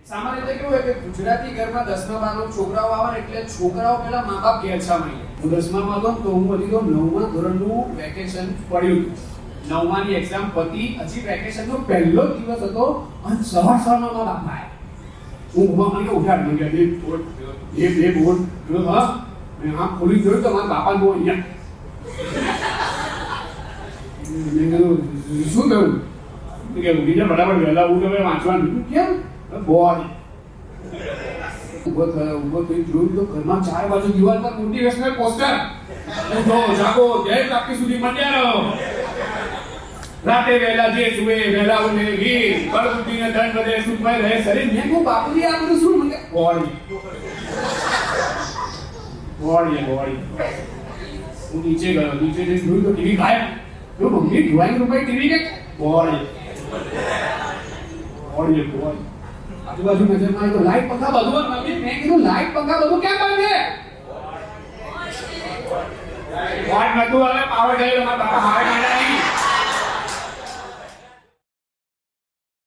સામાન્ય રીતે કેવું હોય કે ગુજરાતી ઘરમાં 10મા 12મા છોકરાઓ આવે ને એટલે છોકરાઓ પહેલા મા બાપ ઘેરછામાં હું 10મામાં હતો તો હું હજી તો 9મા ધોરણનું વેકેશન પડ્યું. 9માની એક્ઝામ પતી, હજી વેકેશનનો પહેલો દિવસ હતો અને સવારમાં મા બાપ આવ્યા. હું ઉભા મને ઉઠાડ મને કે બે બોલ હા મેં આંખ ખોલી જોયું તો મારા બાપા બહુ અહીંયા. મેં કીધું શું થયું કે બીજા બરાબર વહેલા ઉઠો વાંચવાનું કેમ બોલ ઉભો થઈ જોયું તો ઘરમાં 4 બાજુ દિવાલ પર મોટિવેશનલ પોસ્ટર ઉઠો જાગો જય પ્રાપ્તિ સુધી મંડ્યા રહો રાતે વહેલા જે સુવે વહેલા ઉઠે વીર બળબુદ્ધિને ધન વધે સુખમય રહે શરીર. મેં કહું બાપુજી આ બધું શું? મને બોડી હું નીચે ગયો, નીચે જઈને જોયું તો ટીવી ગાયબ. જો મમ્મી ડ્રોઈંગ રૂમમાં ટીવી કે બોડી આજુબાજુ નજર મારી તો લાઈટ પંખા બધું મમ્મી. મેં કીધું લાઈટ પંખા બધું કેમ બંધ છે? વાત નતું હવે પાવર ગયો મારા બાપા મારે